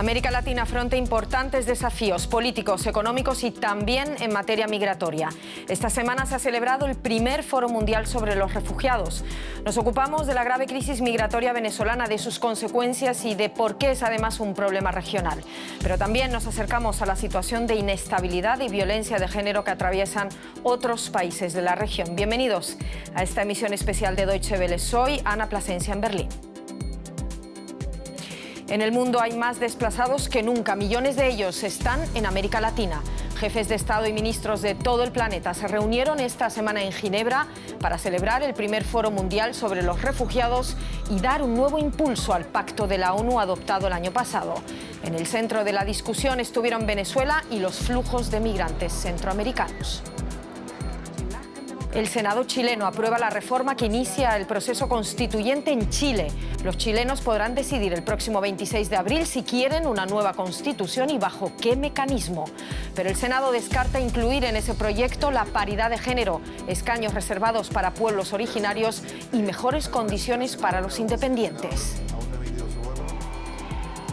América Latina afronta importantes desafíos políticos, económicos y también en materia migratoria. Esta semana se ha celebrado el primer Foro Mundial sobre los Refugiados. Nos ocupamos de la grave crisis migratoria venezolana, de sus consecuencias y de por qué es además un problema regional. Pero también nos acercamos a la situación de inestabilidad y violencia de género que atraviesan otros países de la región. Bienvenidos a esta emisión especial de Deutsche Welle. Soy Ana Plasencia en Berlín. En el mundo hay más desplazados que nunca. Millones de ellos están en América Latina. Jefes de Estado y ministros de todo el planeta se reunieron esta semana en Ginebra para celebrar el primer Foro Mundial sobre los Refugiados y dar un nuevo impulso al pacto de la ONU adoptado el año pasado. En el centro de la discusión estuvieron Venezuela y los flujos de migrantes centroamericanos. El Senado chileno aprueba la reforma que inicia el proceso constituyente en Chile. Los chilenos podrán decidir el próximo 26 de abril si quieren una nueva constitución y bajo qué mecanismo. Pero el Senado descarta incluir en ese proyecto la paridad de género, escaños reservados para pueblos originarios y mejores condiciones para los independientes.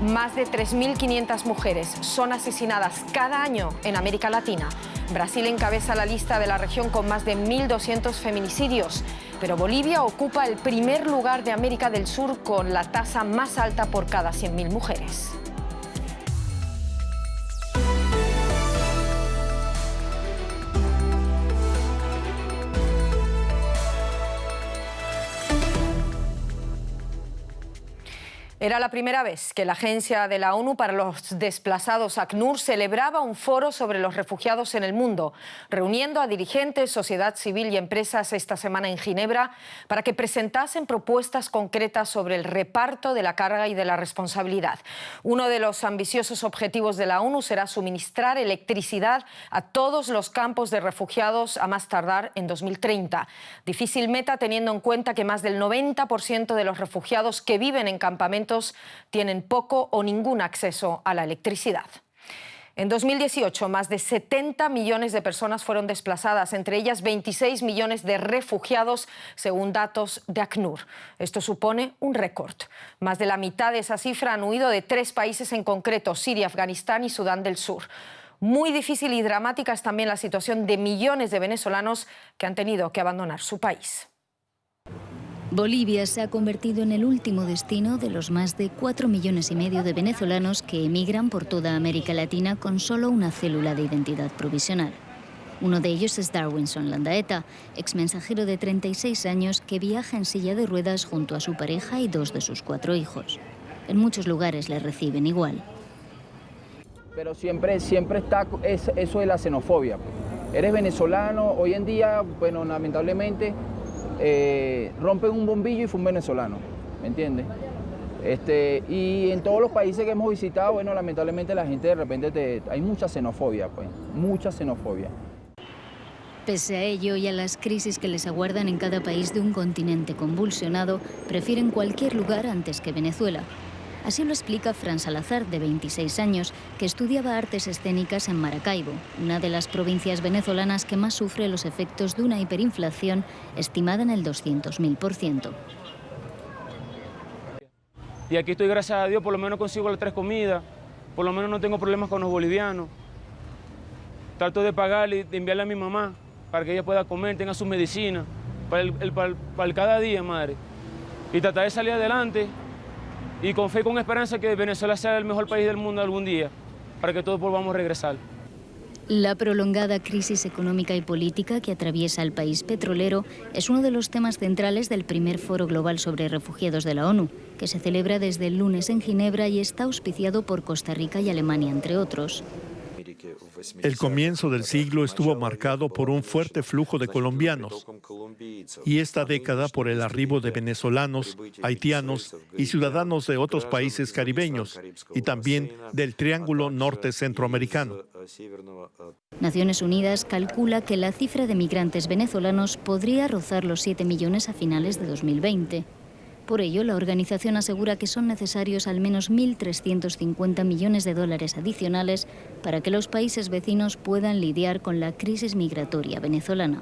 Más de 3.500 mujeres son asesinadas cada año en América Latina. Brasil encabeza la lista de la región con más de 1.200 feminicidios, pero Bolivia ocupa el primer lugar de América del Sur con la tasa más alta por cada 100.000 mujeres. Era la primera vez que la Agencia de la ONU para los Desplazados, ACNUR, celebraba un foro sobre los refugiados en el mundo, reuniendo a dirigentes, sociedad civil y empresas esta semana en Ginebra para que presentasen propuestas concretas sobre el reparto de la carga y de la responsabilidad. Uno de los ambiciosos objetivos de la ONU será suministrar electricidad a todos los campos de refugiados a más tardar en 2030. Difícil meta teniendo en cuenta que más del 90% de los refugiados que viven en campamentos tienen poco o ningún acceso a la electricidad. En 2018, más de 70 millones de personas fueron desplazadas, entre ellas 26 millones de refugiados, según datos de ACNUR. Esto supone un récord. Más de la mitad de esa cifra han huido de 3 países en concreto: Siria, Afganistán y Sudán del Sur. Muy difícil y dramática es también la situación de millones de venezolanos que han tenido que abandonar su país. Bolivia se ha convertido en el último destino de los más de 4,5 millones de venezolanos que emigran por toda América Latina con solo una célula de identidad provisional. Uno de ellos es Darwinson Landaeta, exmensajero de 36 años que viaja en silla de ruedas junto a su pareja y 2 de sus 4 hijos. En muchos lugares le reciben igual. Pero siempre está eso de la xenofobia. Eres venezolano, hoy en día, bueno, lamentablemente, rompen un bombillo y fue un venezolano, ¿me entiendes? Y en todos los países que hemos visitado, bueno, lamentablemente la gente de repente hay mucha xenofobia, pues, mucha xenofobia. Pese a ello y a las crisis que les aguardan en cada país de un continente convulsionado, prefieren cualquier lugar antes que Venezuela. Así lo explica Fran Salazar, de 26 años, que estudiaba artes escénicas en Maracaibo, una de las provincias venezolanas que más sufre los efectos de una hiperinflación estimada en el 200.000%. Y aquí estoy, gracias a Dios, por lo menos consigo las 3 comidas, por lo menos no tengo problemas con los bolivianos. Trato de pagarle, de enviarle a mi mamá para que ella pueda comer, tenga sus medicinas, para el cada día, madre. Y tratar de salir adelante. Y con fe y con esperanza que Venezuela sea el mejor país del mundo algún día, para que todos volvamos a regresar. La prolongada crisis económica y política que atraviesa el país petrolero es uno de los temas centrales del primer Foro Global sobre Refugiados de la ONU, que se celebra desde el lunes en Ginebra y está auspiciado por Costa Rica y Alemania, entre otros. El comienzo del siglo estuvo marcado por un fuerte flujo de colombianos y esta década por el arribo de venezolanos, haitianos y ciudadanos de otros países caribeños y también del Triángulo Norte Centroamericano. Naciones Unidas calcula que la cifra de migrantes venezolanos podría rozar los 7 millones a finales de 2020. Por ello, la organización asegura que son necesarios al menos 1.350 millones de dólares adicionales para que los países vecinos puedan lidiar con la crisis migratoria venezolana.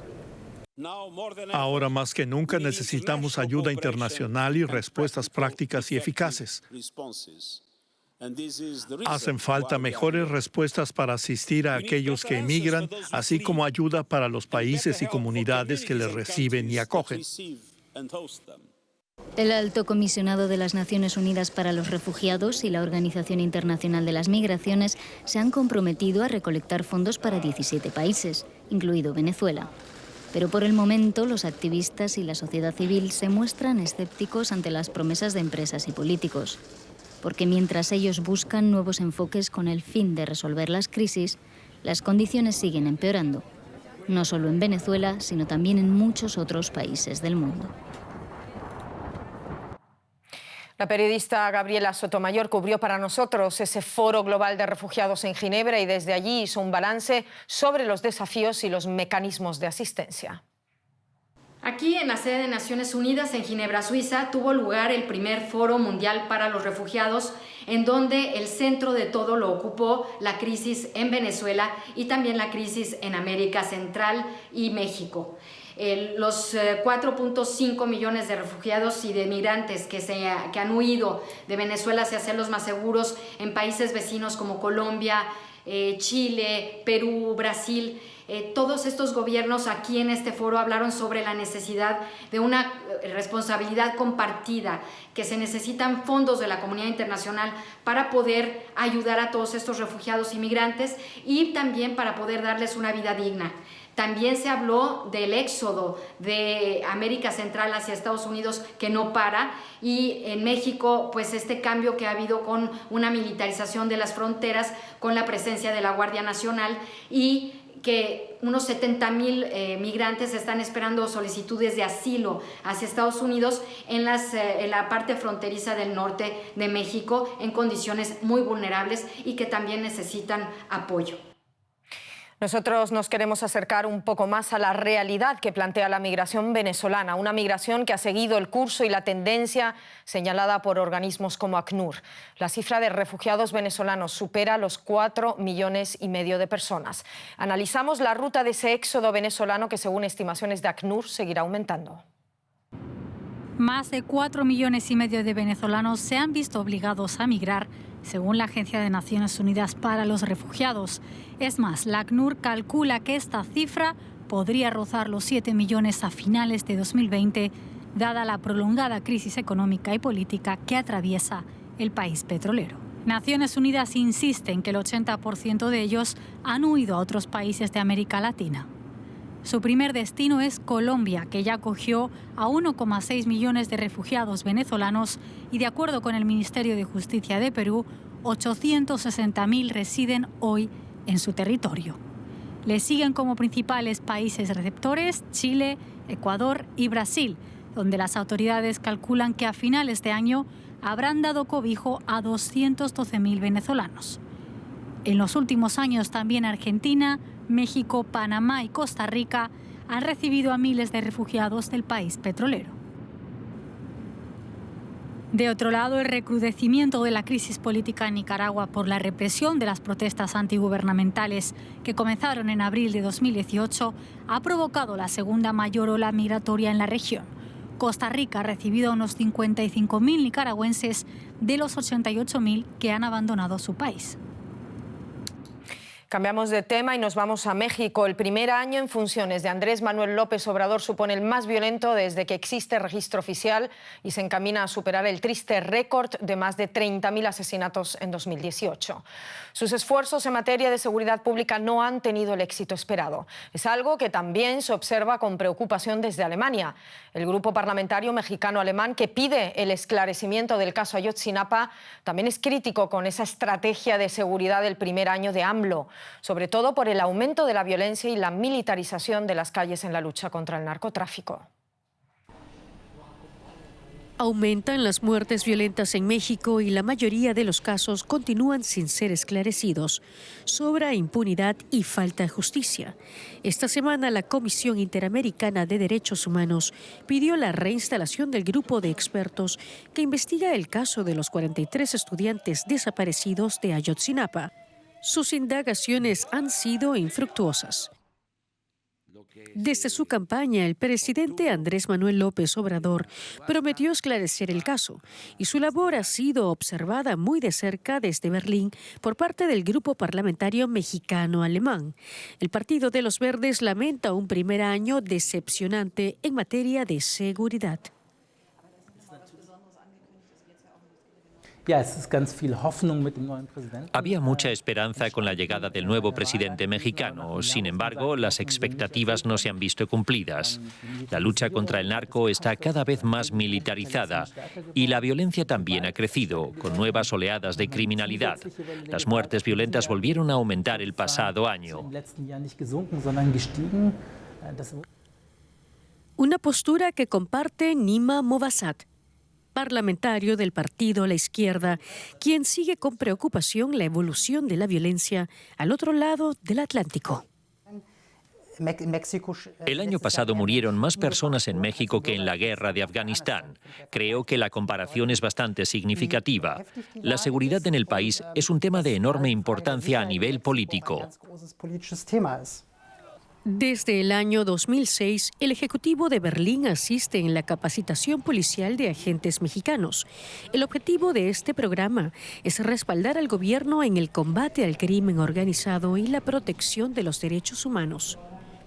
Ahora más que nunca necesitamos ayuda internacional y respuestas prácticas y eficaces. Hacen falta mejores respuestas para asistir a aquellos que emigran, así como ayuda para los países y comunidades que les reciben y acogen. El alto comisionado de las Naciones Unidas para los Refugiados y la Organización Internacional de las Migraciones se han comprometido a recolectar fondos para 17 países, incluido Venezuela. Pero por el momento los activistas y la sociedad civil se muestran escépticos ante las promesas de empresas y políticos. Porque mientras ellos buscan nuevos enfoques con el fin de resolver las crisis, las condiciones siguen empeorando. No solo en Venezuela, sino también en muchos otros países del mundo. La periodista Gabriela Sotomayor cubrió para nosotros ese foro global de refugiados en Ginebra y desde allí hizo un balance sobre los desafíos y los mecanismos de asistencia. Aquí, en la sede de Naciones Unidas en Ginebra, Suiza, tuvo lugar el primer Foro Mundial para los Refugiados, en donde el centro de todo lo ocupó la crisis en Venezuela y también la crisis en América Central y México. Los 4.5 millones de refugiados y de migrantes que han huido de Venezuela hacia hacerlos más seguros en países vecinos como Colombia, Chile, Perú, Brasil. Todos estos gobiernos aquí en este foro hablaron sobre la necesidad de una responsabilidad compartida, que se necesitan fondos de la comunidad internacional para poder ayudar a todos estos refugiados y migrantes y también para poder darles una vida digna. También se habló del éxodo de América Central hacia Estados Unidos que no para, y en México pues este cambio que ha habido con una militarización de las fronteras, con la presencia de la Guardia Nacional, y que unos 70,000 migrantes están esperando solicitudes de asilo hacia Estados Unidos en la parte fronteriza del norte de México, en condiciones muy vulnerables y que también necesitan apoyo. Nosotros nos queremos acercar un poco más a la realidad que plantea la migración venezolana, una migración que ha seguido el curso y la tendencia señalada por organismos como ACNUR. La cifra de refugiados venezolanos supera los 4,5 millones de personas. Analizamos la ruta de ese éxodo venezolano que, según estimaciones de ACNUR, seguirá aumentando. Más de 4,5 millones de venezolanos se han visto obligados a migrar, según la Agencia de Naciones Unidas para los Refugiados. Es más, la ACNUR calcula que esta cifra podría rozar los 7 millones a finales de 2020, dada la prolongada crisis económica y política que atraviesa el país petrolero. Naciones Unidas insiste en que el 80% de ellos han huido a otros países de América Latina. Su primer destino es Colombia, que ya acogió a 1,6 millones de refugiados venezolanos y, de acuerdo con el Ministerio de Justicia de Perú, 860.000 residen hoy en su territorio. Le siguen como principales países receptores Chile, Ecuador y Brasil, donde las autoridades calculan que a finales de año habrán dado cobijo a 212.000 venezolanos. En los últimos años también Argentina, México, Panamá y Costa Rica han recibido a miles de refugiados del país petrolero. De otro lado, el recrudecimiento de la crisis política en Nicaragua por la represión de las protestas antigubernamentales que comenzaron en abril de 2018 ha provocado la segunda mayor ola migratoria en la región. Costa Rica ha recibido a unos 55.000 nicaragüenses de los 88.000 que han abandonado su país. Cambiamos de tema y nos vamos a México. El primer año en funciones de Andrés Manuel López Obrador supone el más violento desde que existe registro oficial y se encamina a superar el triste récord de más de 30.000 asesinatos en 2018. Sus esfuerzos en materia de seguridad pública no han tenido el éxito esperado. Es algo que también se observa con preocupación desde Alemania. El grupo parlamentario mexicano-alemán que pide el esclarecimiento del caso Ayotzinapa también es crítico con esa estrategia de seguridad del primer año de AMLO, sobre todo por el aumento de la violencia y la militarización de las calles en la lucha contra el narcotráfico. Aumentan las muertes violentas en México y la mayoría de los casos continúan sin ser esclarecidos. Sobra impunidad y falta de justicia. Esta semana la Comisión Interamericana de Derechos Humanos pidió la reinstalación del grupo de expertos que investiga el caso de los 43 estudiantes desaparecidos de Ayotzinapa. Sus indagaciones han sido infructuosas. Desde su campaña, el presidente Andrés Manuel López Obrador prometió esclarecer el caso y su labor ha sido observada muy de cerca desde Berlín por parte del grupo parlamentario mexicano-alemán. El Partido de los Verdes lamenta un primer año decepcionante en materia de seguridad. Había mucha esperanza con la llegada del nuevo presidente mexicano. Sin embargo, las expectativas no se han visto cumplidas. La lucha contra el narco está cada vez más militarizada y la violencia también ha crecido, con nuevas oleadas de criminalidad. Las muertes violentas volvieron a aumentar el pasado año. Una postura que comparte Nima Movassat, parlamentario del partido La Izquierda, quien sigue con preocupación la evolución de la violencia al otro lado del Atlántico. El año pasado murieron más personas en México que en la guerra de Afganistán. Creo que la comparación es bastante significativa. La seguridad en el país es un tema de enorme importancia a nivel político. Desde el año 2006, el Ejecutivo de Berlín asiste en la capacitación policial de agentes mexicanos. El objetivo de este programa es respaldar al gobierno en el combate al crimen organizado y la protección de los derechos humanos.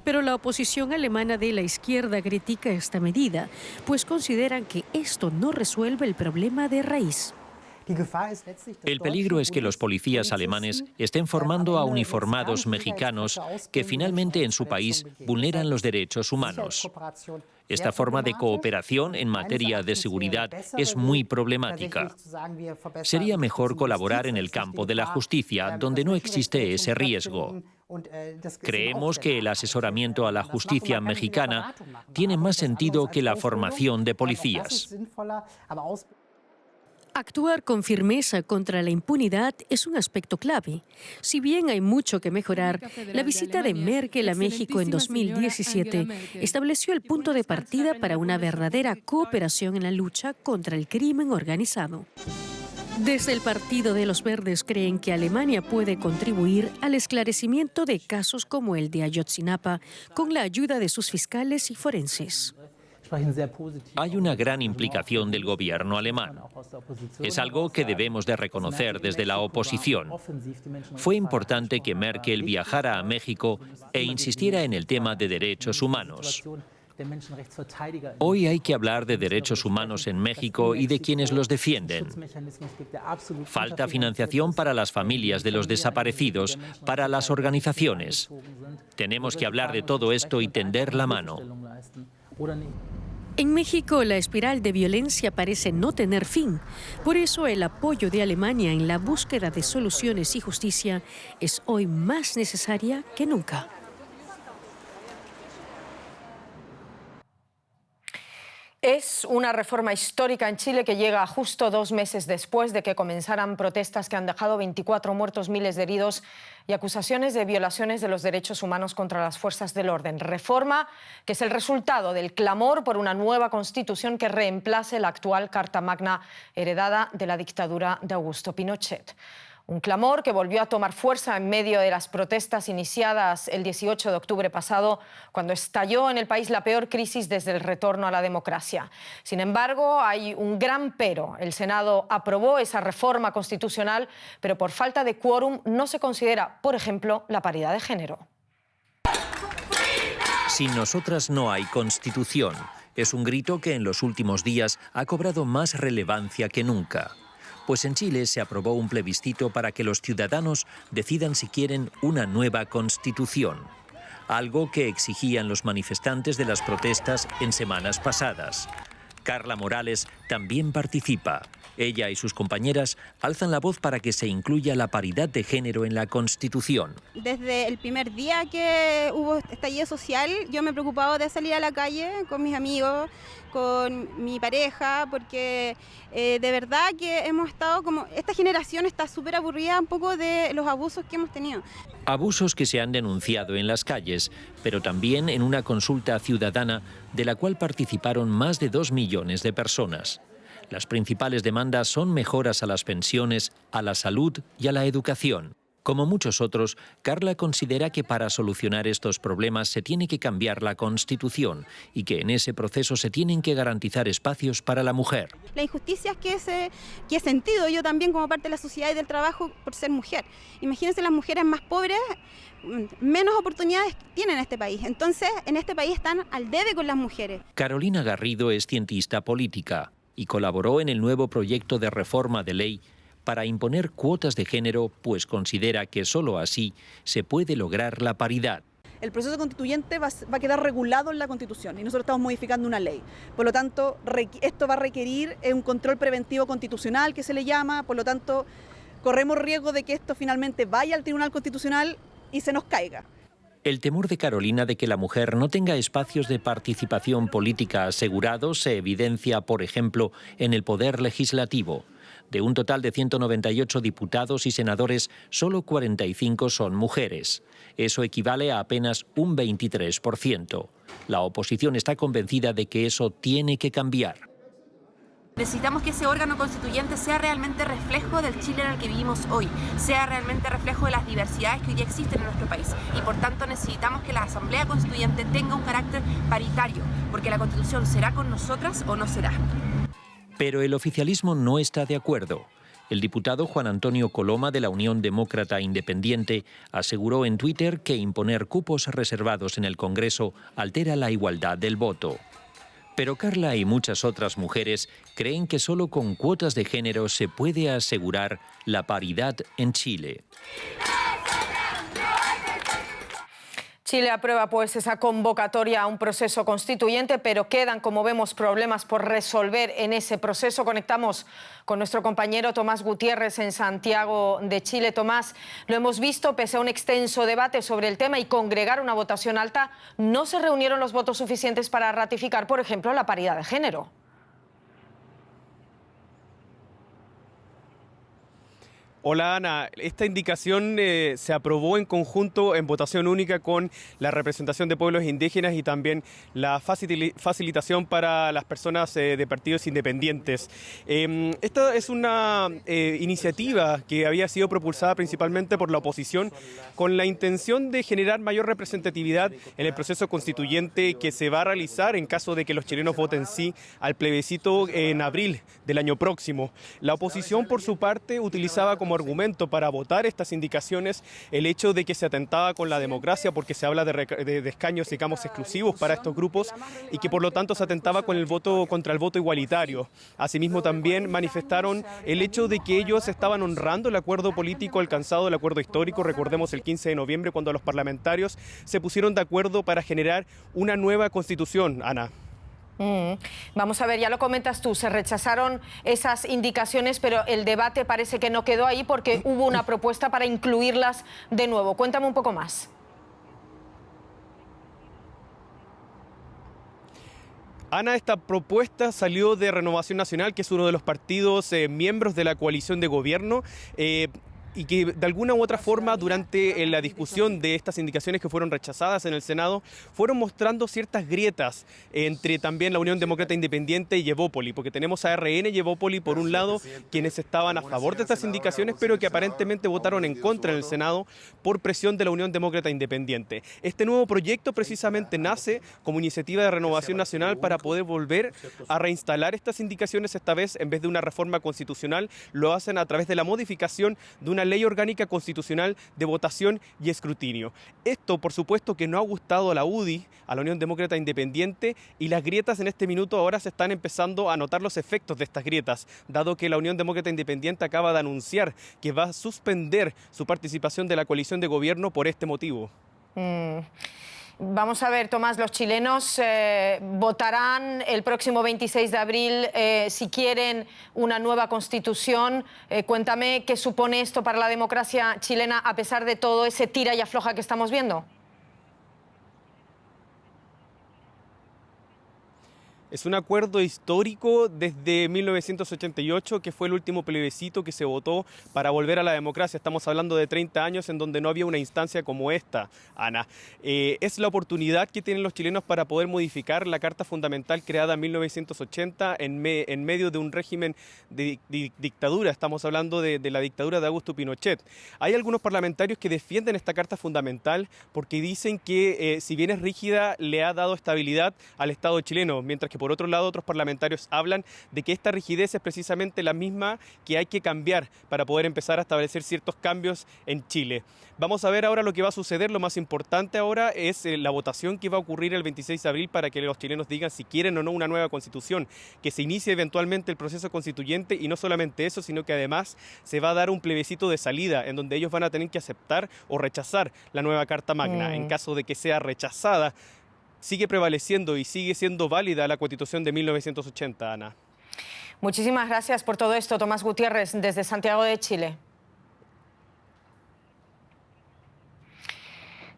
Pero la oposición alemana de la izquierda critica esta medida, pues consideran que esto no resuelve el problema de raíz. El peligro es que los policías alemanes estén formando a uniformados mexicanos que finalmente en su país vulneran los derechos humanos. Esta forma de cooperación en materia de seguridad es muy problemática. Sería mejor colaborar en el campo de la justicia, donde no existe ese riesgo. Creemos que el asesoramiento a la justicia mexicana tiene más sentido que la formación de policías. Actuar con firmeza contra la impunidad es un aspecto clave. Si bien hay mucho que mejorar, la visita de Merkel a México en 2017 estableció el punto de partida para una verdadera cooperación en la lucha contra el crimen organizado. Desde el Partido de los Verdes creen que Alemania puede contribuir al esclarecimiento de casos como el de Ayotzinapa con la ayuda de sus fiscales y forenses. Hay una gran implicación del gobierno alemán. Es algo que debemos de reconocer desde la oposición. Fue importante que Merkel viajara a México e insistiera en el tema de derechos humanos. Hoy hay que hablar de derechos humanos en México y de quienes los defienden. Falta financiación para las familias de los desaparecidos, para las organizaciones. Tenemos que hablar de todo esto y tender la mano. En México, la espiral de violencia parece no tener fin. Por eso, el apoyo de Alemania en la búsqueda de soluciones y justicia es hoy más necesaria que nunca. Es una reforma histórica en Chile que llega justo 2 meses después de que comenzaran protestas que han dejado 24 muertos, miles de heridos y acusaciones de violaciones de los derechos humanos contra las fuerzas del orden. Reforma que es el resultado del clamor por una nueva constitución que reemplace la actual Carta Magna heredada de la dictadura de Augusto Pinochet. Un clamor que volvió a tomar fuerza en medio de las protestas iniciadas el 18 de octubre pasado, cuando estalló en el país la peor crisis desde el retorno a la democracia. Sin embargo, hay un gran pero. El Senado aprobó esa reforma constitucional, pero por falta de quórum no se considera, por ejemplo, la paridad de género. Sin nosotras no hay constitución. Es un grito que en los últimos días ha cobrado más relevancia que nunca. Pues en Chile se aprobó un plebiscito para que los ciudadanos decidan si quieren una nueva constitución, algo que exigían los manifestantes de las protestas en semanas pasadas. Carla Morales también participa. Ella y sus compañeras alzan la voz para que se incluya la paridad de género en la Constitución. Desde el primer día que hubo estallido social, yo me he preocupado de salir a la calle con mis amigos, con mi pareja, porque de verdad que hemos estado como... Esta generación está súper aburrida un poco de los abusos que hemos tenido. Abusos que se han denunciado en las calles, pero también en una consulta ciudadana de la cual participaron más de 2 millones de personas. Las principales demandas son mejoras a las pensiones, a la salud y a la educación. Como muchos otros, Carla considera que para solucionar estos problemas se tiene que cambiar la Constitución y que en ese proceso se tienen que garantizar espacios para la mujer. La injusticia que he sentido yo también como parte de la sociedad y del trabajo por ser mujer. Imagínense, las mujeres más pobres, menos oportunidades tienen en este país. Entonces, en este país están al debe con las mujeres. Carolina Garrido es cientista política y colaboró en el nuevo proyecto de reforma de ley para imponer cuotas de género, pues considera que solo así se puede lograr la paridad. El proceso constituyente va a quedar regulado en la Constitución y nosotros estamos modificando una ley. Por lo tanto, esto va a requerir un control preventivo constitucional, que se le llama. Por lo tanto, corremos riesgo de que esto finalmente vaya al Tribunal Constitucional y se nos caiga. El temor de Carolina de que la mujer no tenga espacios de participación política asegurados se evidencia, por ejemplo, en el poder legislativo. De un total de 198 diputados y senadores, solo 45 son mujeres. Eso equivale a apenas un 23%. La oposición está convencida de que eso tiene que cambiar. Necesitamos que ese órgano constituyente sea realmente reflejo del Chile en el que vivimos hoy, sea realmente reflejo de las diversidades que hoy existen en nuestro país. Y por tanto necesitamos que la Asamblea Constituyente tenga un carácter paritario, porque la Constitución será con nosotras o no será. Pero el oficialismo no está de acuerdo. El diputado Juan Antonio Coloma de la Unión Demócrata Independiente aseguró en Twitter que imponer cupos reservados en el Congreso altera la igualdad del voto. Pero Carla y muchas otras mujeres creen que solo con cuotas de género se puede asegurar la paridad en Chile. Chile aprueba pues esa convocatoria a un proceso constituyente, pero quedan, como vemos, problemas por resolver en ese proceso. Conectamos con nuestro compañero Tomás Gutiérrez en Santiago de Chile. Tomás, lo hemos visto, pese a un extenso debate sobre el tema y congregar una votación alta, no se reunieron los votos suficientes para ratificar, por ejemplo, la paridad de género. Hola Ana, esta indicación se aprobó en conjunto en votación única con la representación de pueblos indígenas y también la facilitación para las personas de partidos independientes. Esta es una iniciativa que había sido propulsada principalmente por la oposición con la intención de generar mayor representatividad en el proceso constituyente que se va a realizar en caso de que los chilenos voten sí al plebiscito en abril del año próximo. La oposición, por su parte, utilizaba como argumento para votar estas indicaciones el hecho de que se atentaba con la democracia porque se habla de escaños, digamos, exclusivos para estos grupos y que por lo tanto se atentaba con el voto contra el voto igualitario. Asimismo también manifestaron el hecho de que ellos estaban honrando el acuerdo político alcanzado, el acuerdo histórico, recordemos el 15 de noviembre cuando los parlamentarios se pusieron de acuerdo para generar una nueva constitución, Ana. Vamos a ver, ya lo comentas tú, se rechazaron esas indicaciones, pero el debate parece que no quedó ahí porque hubo una propuesta para incluirlas de nuevo. Cuéntame un poco más. Ana, esta propuesta salió de Renovación Nacional, que es uno de los partidos miembros de la coalición de gobierno, y que de alguna u otra forma durante la discusión de estas indicaciones que fueron rechazadas en el Senado fueron mostrando ciertas grietas entre también la Unión Demócrata Independiente y Evópoli, porque tenemos a RN y Evópoli por un lado quienes estaban a favor de estas indicaciones pero que aparentemente votaron en contra en el Senado por presión de la Unión Demócrata Independiente. Este nuevo proyecto precisamente nace como iniciativa de Renovación Nacional para poder volver a reinstalar estas indicaciones, esta vez en vez de una reforma constitucional lo hacen a través de la modificación de una ley orgánica constitucional de votación y escrutinio. Esto, por supuesto, que no ha gustado a la UDI, a la Unión Demócrata Independiente, y las grietas en este minuto ahora se están empezando a notar los efectos de estas grietas, dado que la Unión Demócrata Independiente acaba de anunciar que va a suspender su participación de la coalición de gobierno por este motivo. Vamos a ver, Tomás, los chilenos votarán el próximo 26 de abril si quieren una nueva constitución. Cuéntame qué supone esto para la democracia chilena a pesar de todo ese tira y afloja que estamos viendo. Es un acuerdo histórico desde 1988, que fue el último plebiscito que se votó para volver a la democracia. Estamos hablando de 30 años en donde no había una instancia como esta, Ana. Es la oportunidad que tienen los chilenos para poder modificar la Carta Fundamental creada en 1980 en medio de un régimen de dictadura. Estamos hablando de la dictadura de Augusto Pinochet. Hay algunos parlamentarios que defienden esta Carta Fundamental porque dicen que, si bien es rígida, le ha dado estabilidad al Estado chileno, mientras que por otro lado otros parlamentarios hablan de que esta rigidez es precisamente la misma que hay que cambiar para poder empezar a establecer ciertos cambios en Chile. Vamos a ver ahora lo que va a suceder. Lo más importante ahora es la votación que va a ocurrir el 26 de abril para que los chilenos digan si quieren o no una nueva constitución, que se inicie eventualmente el proceso constituyente, y no solamente eso, sino que además se va a dar un plebiscito de salida en donde ellos van a tener que aceptar o rechazar la nueva Carta Magna. En caso de que sea rechazada, sigue prevaleciendo y sigue siendo válida la Constitución de 1980, Ana. Muchísimas gracias por todo esto, Tomás Gutiérrez, desde Santiago de Chile.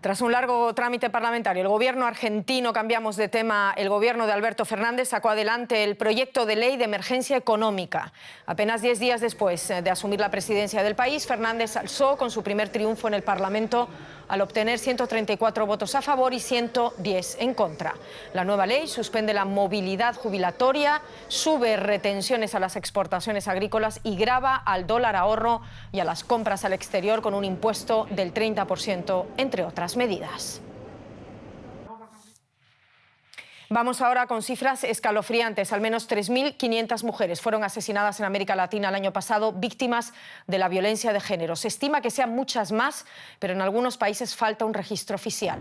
Tras un largo trámite parlamentario, el gobierno argentino, cambiamos de tema, el gobierno de Alberto Fernández sacó adelante el proyecto de ley de emergencia económica. Apenas 10 días después de asumir la presidencia del país, Fernández alzó con su primer triunfo en el Parlamento al obtener 134 votos a favor y 110 en contra. La nueva ley suspende la movilidad jubilatoria, sube retenciones a las exportaciones agrícolas y grava al dólar ahorro y a las compras al exterior con un impuesto del 30%, entre otras medidas. Vamos ahora con cifras escalofriantes. Al menos 3.500 mujeres fueron asesinadas en América Latina el año pasado, víctimas de la violencia de género. Se estima que sean muchas más, pero en algunos países falta un registro oficial.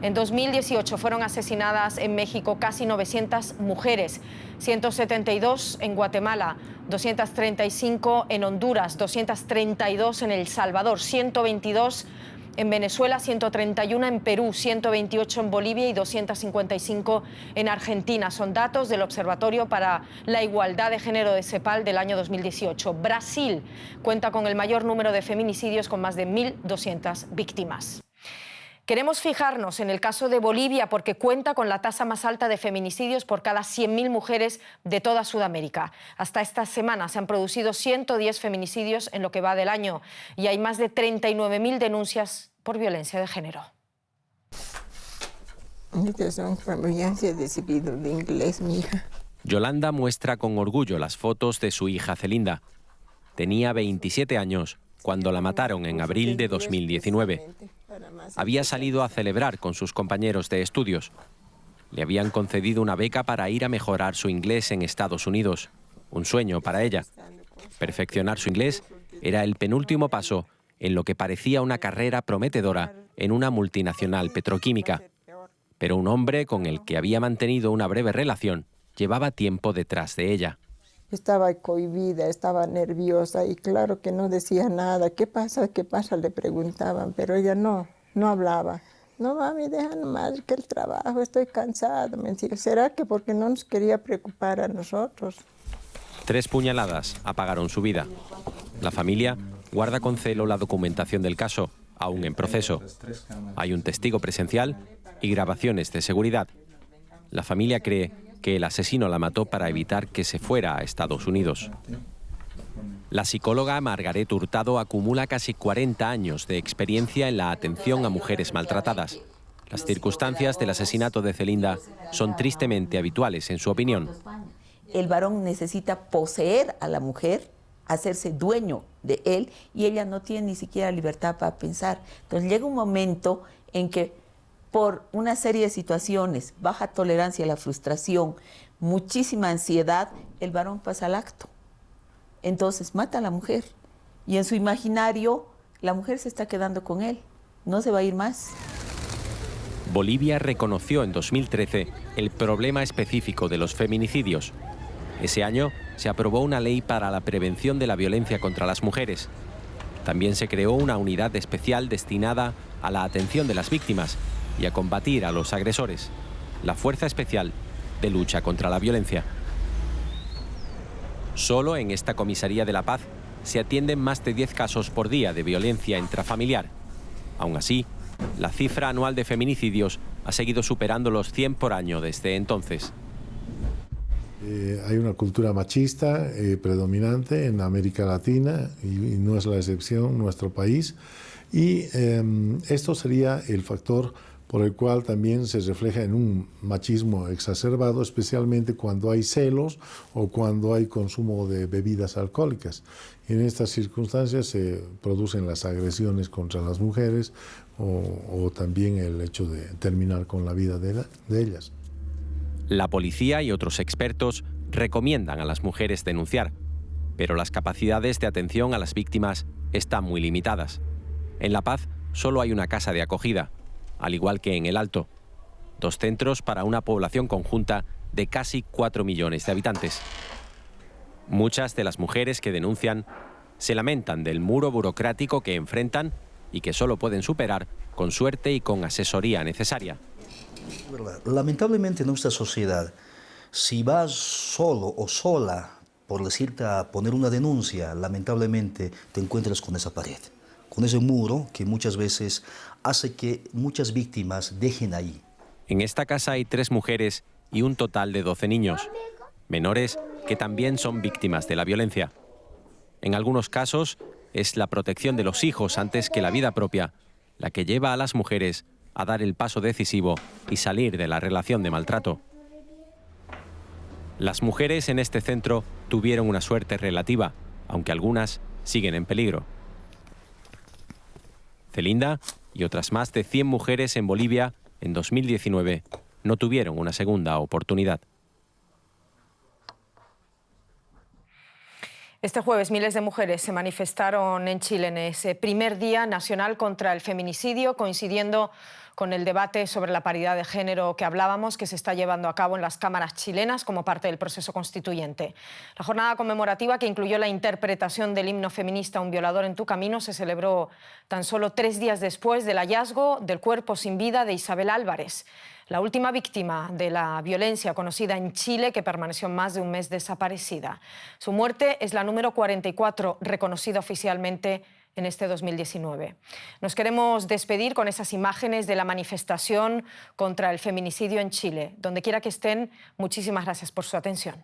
En 2018 fueron asesinadas en México casi 900 mujeres, 172 en Guatemala, 235 en Honduras, 232 en El Salvador, 122 en Venezuela, 131 en Perú, 128 en Bolivia y 255 en Argentina. Son datos del Observatorio para la Igualdad de Género de CEPAL del año 2018. Brasil cuenta con el mayor número de feminicidios, con más de 1.200 víctimas. Queremos fijarnos en el caso de Bolivia porque cuenta con la tasa más alta de feminicidios por cada 100.000 mujeres de toda Sudamérica. Hasta esta semana se han producido 110 feminicidios en lo que va del año y hay más de 39.000 denuncias por violencia de género. Estas son familias de recibido de inglés, mi hija. Yolanda muestra con orgullo las fotos de su hija Celinda. Tenía 27 años cuando la mataron en abril de 2019. Había salido a celebrar con sus compañeros de estudios. Le habían concedido una beca para ir a mejorar su inglés en Estados Unidos. Un sueño para ella. Perfeccionar su inglés era el penúltimo paso en lo que parecía una carrera prometedora en una multinacional petroquímica. Pero un hombre con el que había mantenido una breve relación llevaba tiempo detrás de ella. Estaba cohibida, estaba nerviosa y claro que no decía nada. ¿Qué pasa? ¿Qué pasa? Le preguntaban, pero ella no hablaba. No, mami, deja nomás que el trabajo, estoy cansada. Me decía, ¿será que porque no nos quería preocupar a nosotros? 3 puñaladas apagaron su vida. La familia guarda con celo la documentación del caso, aún en proceso. Hay un testigo presencial y grabaciones de seguridad. La familia cree que el asesino la mató para evitar que se fuera a Estados Unidos. La psicóloga Margaret Hurtado acumula casi 40 años de experiencia en la atención a mujeres maltratadas. Las circunstancias del asesinato de Celinda son tristemente habituales, en su opinión. El varón necesita poseer a la mujer, hacerse dueño de él, y ella no tiene ni siquiera libertad para pensar. Entonces llega un momento en que, por una serie de situaciones, baja tolerancia a la frustración, muchísima ansiedad, el varón pasa al acto. Entonces mata a la mujer y en su imaginario la mujer se está quedando con él, no se va a ir más. Bolivia reconoció en 2013 el problema específico de los feminicidios. Ese año se aprobó una ley para la prevención de la violencia contra las mujeres. También se creó una unidad especial destinada a la atención de las víctimas y a combatir a los agresores, la Fuerza Especial de Lucha contra la Violencia. Solo en esta comisaría de La Paz se atienden más de 10 casos por día de violencia intrafamiliar. Aún así, la cifra anual de feminicidios ha seguido superando los 100 por año desde entonces. Hay una cultura machista predominante en América Latina y no es la excepción nuestro país. Y esto sería el factor por el cual también se refleja en un machismo exacerbado, especialmente cuando hay celos o cuando hay consumo de bebidas alcohólicas. Y en estas circunstancias se producen las agresiones contra las mujeres o también el hecho de terminar con la vida de ellas. La policía y otros expertos recomiendan a las mujeres denunciar, pero las capacidades de atención a las víctimas están muy limitadas. En La Paz solo hay una casa de acogida, al igual que en El Alto, 2 centros para una población conjunta de casi 4 millones de habitantes. Muchas de las mujeres que denuncian se lamentan del muro burocrático que enfrentan y que solo pueden superar con suerte y con asesoría necesaria. Lamentablemente en nuestra sociedad, si vas solo o sola, por decirte a poner una denuncia, lamentablemente te encuentras con esa pared, con ese muro que muchas veces hace que muchas víctimas dejen ahí. En esta casa hay 3 mujeres y un total de 12 niños, menores que también son víctimas de la violencia. En algunos casos es la protección de los hijos antes que la vida propia la que lleva a las mujeres a dar el paso decisivo y salir de la relación de maltrato. Las mujeres en este centro tuvieron una suerte relativa, aunque algunas siguen en peligro. Celinda y otras más de 100 mujeres en Bolivia en 2019 no tuvieron una segunda oportunidad. Este jueves miles de mujeres se manifestaron en Chile en ese primer Día Nacional contra el Feminicidio, coincidiendo con el debate sobre la paridad de género que hablábamos, que se está llevando a cabo en las cámaras chilenas como parte del proceso constituyente. La jornada conmemorativa, que incluyó la interpretación del himno feminista Un violador en tu camino, se celebró tan solo 3 días después del hallazgo del cuerpo sin vida de Isabel Álvarez, la última víctima de la violencia conocida en Chile, que permaneció más de un mes desaparecida. Su muerte es la número 44 reconocida oficialmente en este 2019. Nos queremos despedir con esas imágenes de la manifestación contra el feminicidio en Chile. Donde quiera que estén, muchísimas gracias por su atención.